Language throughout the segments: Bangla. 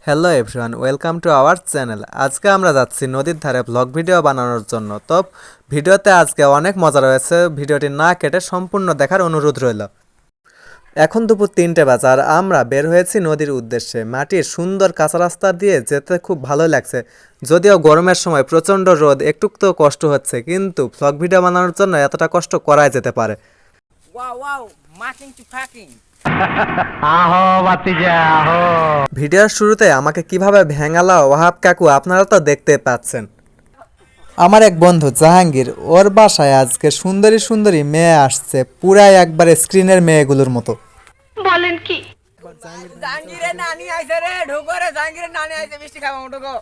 Hello everyone, welcome to our channel. আজকে আমরা যাচ্ছি নদীর ধারে ব্লগ ভিডিও বানানোর জন্য। তো ভিডিওতে আজকে অনেক মজা রয়েছে, ভিডিওটি না কেটে সম্পূর্ণ দেখার অনুরোধ রইল। এখন দুপুর 3টে বাজে আর আমরা বের হয়েছি নদীর উদ্দেশ্যে। মাটির সুন্দর কাঁচা রাস্তা দিয়ে যেতে খুব ভালো লাগছে, যদিও গরমের সময় প্রচণ্ড রোদ, একটু তো কষ্ট হচ্ছে, কিন্তু ব্লগ ভিডিও বানানোর জন্য এতটা কষ্ট করাই যেতে পারে। Wow, wow, marking to packing. আহো বাতিজা আহো। ভিডিওর শুরুতে আমাকে কিভাবে ভেঙালা ওয়াহাব কাকু আপনারা তো দেখতে পাচ্ছেন। আমার এক বন্ধু জাহাঙ্গীর, ওর বাসায় আজকে সুন্দরী সুন্দরী মেয়ে আসছে, পুরাই একবারে স্ক্রিনের মেয়েগুলোর মতো। বলেন কি? জাহাঙ্গীরের নানি আইছে রে, ঢোকো রে, জাহাঙ্গীরের নানি আইছে, মিষ্টি খাবো, ঢোকো।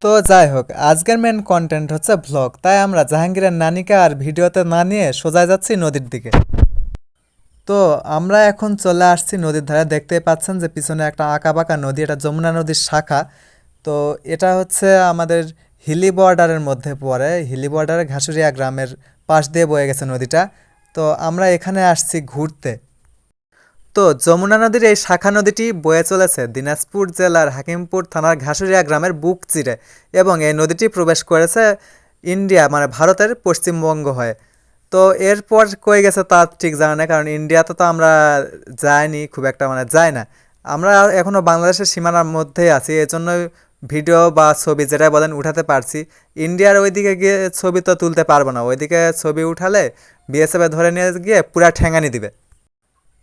তো যাই হোক, আজকের মেন কন্টেন্ট হচ্ছে ভ্লগ, তাই আমরা জাহাঙ্গীরের নানিকে আর ভিডিওতে না নিয়ে সোজা যাচ্ছি নদীর দিকে। তো আমরা এখন চলে আসছি নদীর ধারে। দেখতেই পাচ্ছেন যে পিছনে একটা আঁকাবাঁকা নদী, এটা যমুনা নদীর শাখা। তো এটা হচ্ছে আমাদের হিলি বর্ডারের মধ্যে পড়ে, হিলি বর্ডারের ঘাসুরিয়া গ্রামের পাশ দিয়ে বয়ে গেছে নদীটা। তো আমরা এখানে আসছি ঘুরতে। তো যমুনা নদীর এই শাখা নদীটি বয়ে চলেছে দিনাজপুর জেলার হাকিমপুর থানার ঘাসুরিয়া গ্রামের বুক চিরে, এবং এই নদীটি প্রবেশ করেছে ইন্ডিয়া মানে ভারতের পশ্চিমবঙ্গ হয়ে। তো এরপর কই গেছে তা ঠিক জানা নেই, কারণ ইন্ডিয়াতে তো আমরা যাইনি, খুব একটা মানে যাই না। আমরা এখনও বাংলাদেশের সীমানার মধ্যেই আছি, এজন্য ভিডিও বা ছবি যেটাই বলেন উঠাতে পারছি। ইন্ডিয়ার ওইদিকে গিয়ে ছবি তো তুলতে পারবো না, ওইদিকে ছবি উঠালে বিএসএফে ধরে নিয়ে গিয়ে পুরা ঠ্যাঙানি দিবে।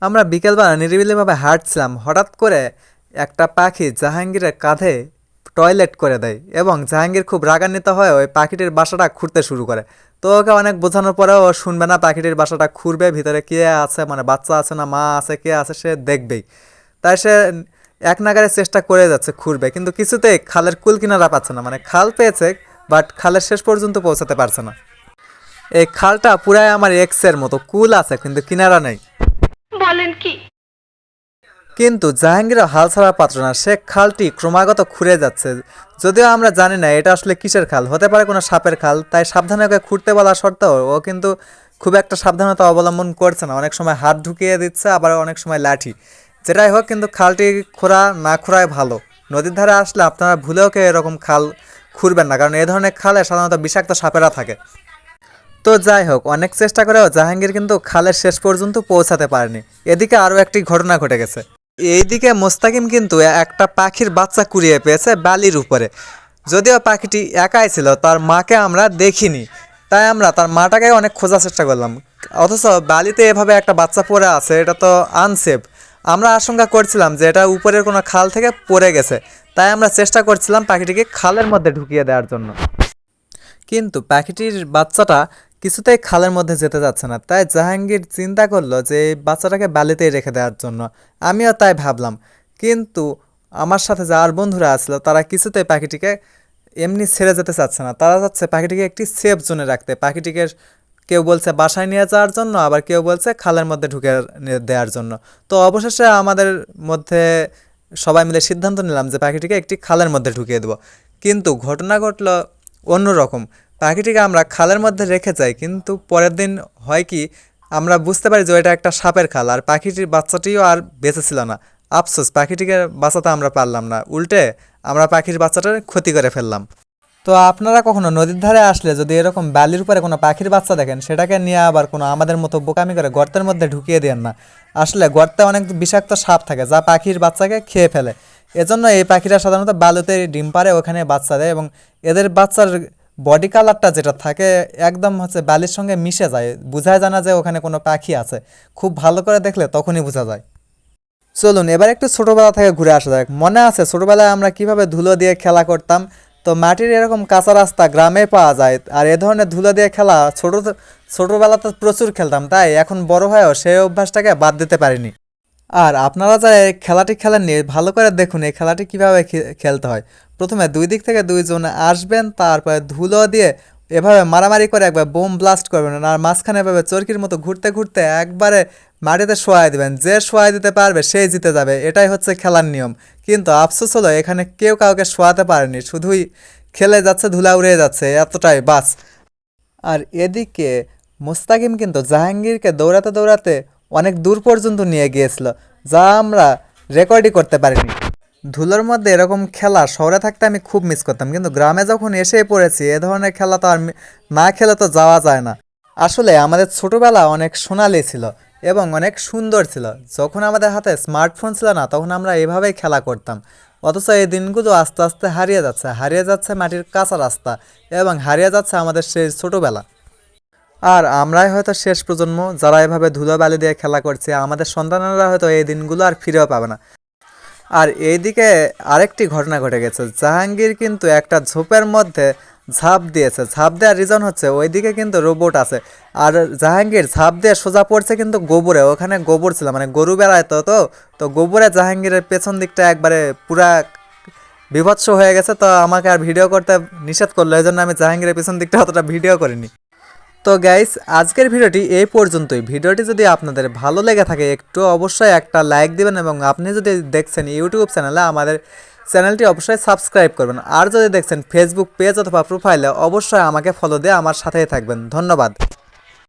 আমরা বিকেলবেলা নিরিবিলিভাবে হাঁটছিলাম, হঠাৎ করে একটা পাখি জাহাঙ্গীরের কাঁধে টয়লেট করে দেয়, এবং জাহাঙ্গীর খুব রাগান্বিত হয়ে ওই পাখিটির বাসাটা খুঁড়তে শুরু করে। তো ওকে অনেক বোঝানোর পরেও ও শুনবে না, পাখিটির বাসাটা খুঁড়বে, ভিতরে কে আছে মানে বাচ্চা আছে না মা আছে কে আছে সে দেখবেই। তাই সে এক নাগারে চেষ্টা করে যাচ্ছে খুঁড়বে, কিন্তু কিছুতেই খালের কুল কিনারা পাচ্ছে না, মানে খাল পেয়েছে বাট খালের শেষ পর্যন্ত পৌঁছাতে পারছে না। এই খালটা পুরাই আমার এক্সের মতো, কুল আছে কিন্তু কিনারা নেই। বলেন কি? কিন্তু জাহাঙ্গীরও হাল ছাড়া পাত্র না, সে খালটি ক্রমাগত খুঁড়ে যাচ্ছে। যদিও আমরা জানি না এটা আসলে কিসের খাল, হতে পারে কোনো সাপের খাল, তাই সাবধানে ওকে খুঁড়তে বলা সত্ত্বেও ও কিন্তু খুব একটা সাবধানতা অবলম্বন করছে না। অনেক সময় হাত ঢুকিয়ে দিচ্ছে, আবার অনেক সময় লাঠি। যেটাই হোক, কিন্তু খালটি খোঁড়া না খোঁড়াই ভালো। নদীর ধারে আসলে আপনারা ভুলেও কেউ এরকম খাল খুঁড়বেন না, কারণ এই ধরনের খালে সাধারণত বিষাক্ত সাপেরা থাকে। তো যাই হোক, অনেক চেষ্টা করেও জাহাঙ্গীর কিন্তু খালের শেষ পর্যন্ত পৌঁছাতে পারেনি। এদিকে আরও একটি ঘটনা ঘটে গেছে। এইদিকে মোস্তাকিম কিন্তু একটা পাখির বাচ্চা কুড়িয়ে পেয়েছে বালির উপরে। যদিও পাখিটি একাই ছিল, তার মাকে আমরা দেখিনি, তাই আমরা তার মাটাকে অনেক খোঁজার চেষ্টা করলাম। অথচ বালিতে এভাবে একটা বাচ্চা পড়ে আছে, এটা তো আনসেফ। আমরা আশঙ্কা করছিলাম যে এটা উপরের কোনো খাল থেকে পড়ে গেছে, তাই আমরা চেষ্টা করছিলাম পাখিটিকে খালের মধ্যে ঢুকিয়ে দেওয়ার জন্য। কিন্তু পাখিটির বাচ্চাটা কিছুতেই খালের মধ্যে যেতে যাচ্ছে না, তাই জাহাঙ্গীর চিন্তা করলো যে এই বাচ্চাটাকে বালিতেই রেখে দেওয়ার জন্য। আমিও তাই ভাবলাম, কিন্তু আমার সাথে যার বন্ধুরা আসলো তারা কিছুতেই পাখিটিকে এমনি ছেড়ে যেতে চাচ্ছে না, তারা চাচ্ছে পাখিটিকে একটি সেফ জোনে রাখতে। পাখিটিকে কেউ বলছে বাসায় নিয়ে যাওয়ার জন্য, আবার কেউ বলছে খালের মধ্যে ঢুকে দেওয়ার জন্য। তো অবশেষে আমাদের মধ্যে সবাই মিলে সিদ্ধান্ত নিলাম যে পাখিটিকে একটি খালের মধ্যে ঢুকিয়ে দেবো। কিন্তু ঘটনা ঘটলো অন্যরকম। পাখিটিকে আমরা খালের মধ্যে রেখে যাই, কিন্তু পরের দিন হয় কি, আমরা বুঝতে পারি যে এটা একটা সাপের খাল, আর পাখিটির বাচ্চাটিও আর বেঁচে ছিল না। আফসোস, পাখিটিকে বাঁচাতে আমরা পারলাম না, উল্টে আমরা পাখির বাচ্চাটার ক্ষতি করে ফেললাম। তো আপনারা কখনো নদীর ধারে আসলে যদি এরকম বালির উপরে কোনো পাখির বাচ্চা দেখেন, সেটাকে নিয়ে আবার কোনো আমাদের মতো বোকামি করে গর্তের মধ্যে ঢুকিয়ে দেন না। আসলে গর্তে অনেক বিষাক্ত সাপ থাকে যা পাখির বাচ্চাকে খেয়ে ফেলে। এজন্য এই পাখিরা সাধারণত বালুতে ডিম পাড়ে, ওখানে বাচ্চা দেয়, এবং এদের বাচ্চার বডি কালারটা যেটা থাকে একদম হচ্ছে বালির সঙ্গে মিশে যায়, বোঝাই যায় না যে ওখানে কোনো পাখি আছে। খুব ভালো করে দেখলে তখনই বোঝা যায়। চলুন এবার একটু ছোটোবেলা থেকে ঘুরে আসা যাক। মনে আছে ছোটোবেলায় আমরা কিভাবে ধুলো দিয়ে খেলা করতাম? তো মাটির এরকম কাঁচা রাস্তা গ্রামে পাওয়া যায়, আর এ ধরনের ধুলো দিয়ে খেলা ছোটোবেলাতে প্রচুর খেলতাম, তাই এখন বড় হয়েও সেই অভ্যাসটাকে বাদ দিতে পারিনি। আর আপনারা যারা এই খেলাটি খেলেননি, ভালো করে দেখুন এই খেলাটি কীভাবে খেলতে হয়। প্রথমে দুই দিক থেকে দুইজন আসবেন, তারপরে ধুলো দিয়ে এভাবে মারামারি করে একবার বোম ব্লাস্ট করবেন, আর মাঝখানে এভাবে চরকির মতো ঘুরতে ঘুরতে একবারে মাটিতে শোয়াই দেবেন। যে শোয়াই দিতে পারবে সেই জিতে যাবে, এটাই হচ্ছে খেলার নিয়ম। কিন্তু আফসোস হলো এখানে কেউ কাউকে শোয়াতে পারেনি, শুধুই খেলে যাচ্ছে, ধুলা উড়িয়ে যাচ্ছে, এতটাই বাস। আর এদিকে মুস্তাকিম কিন্তু জাহাঙ্গীরকে দৌড়াতে দৌড়াতে অনেক দূর পর্যন্ত নিয়ে গিয়েছিল, যা আমরা রেকর্ডই করতে পারিনি। ধুলোর মধ্যে এরকম খেলা শহরে থাকতে আমি খুব মিস করতাম, কিন্তু গ্রামে যখন এসে পড়েছি এ ধরনের খেলা তো আর না খেলে তো যাওয়া যায় না। আসলে আমাদের ছোটোবেলা অনেক সোনালি ছিল এবং অনেক সুন্দর ছিল। যখন আমাদের হাতে স্মার্টফোন ছিল না তখন আমরা এভাবেই খেলা করতাম। অথচ এই দিনগুলো আস্তে আস্তে হারিয়ে যাচ্ছে মাটির কাঁচা রাস্তা এবং হারিয়ে যাচ্ছে আমাদের সেই ছোটোবেলা। আর আমরাই হয়তো শেষ প্রজন্ম যারা এভাবে ধুলোবালি দিয়ে খেলা করছে। আমাদের সন্তানেরা হয়তো এই দিনগুলো আর ফিরেও পাবে না। আর এইদিকে আরেকটি ঘটনা ঘটে গেছে, জাহাঙ্গীর কিন্তু একটা ঝোপের মধ্যে ঝাঁপ দিয়েছে। ঝাঁপ দেওয়ার রিজন হচ্ছে ওইদিকে কিন্তু রোবট আছে, আর জাহাঙ্গীর ঝাঁপ দিয়ে সোজা পড়ছে কিন্তু গোবরে। ওখানে গোবর ছিল, মানে গরু বেড়াইতো তো গোবরে জাহাঙ্গীরের পেছন দিকটা একবারে পুরা বিভৎস হয়ে গেছে। তো আমাকে আর ভিডিও করতে নিষেধ করলো, এই জন্য আমি জাহাঙ্গীরের পেছন দিকটা অতটা ভিডিও করিনি। তো গাইস, আজকের ভিডিওটি এই পর্যন্তই। ভিডিওটি যদি আপনাদের ভালো লেগে থাকে একটু অবশ্যই একটা লাইক দিবেন, এবং আপনি যদি দেখছেন ইউটিউব চ্যানেলে আমাদের চ্যানেলটি অবশ্যই সাবস্ক্রাইব করবেন। আর যদি দেখছেন ফেসবুক পেজ অথবা প্রোফাইলে অবশ্যই আমাকে ফলো দিয়ে আমার সাথেই থাকবেন। ধন্যবাদ।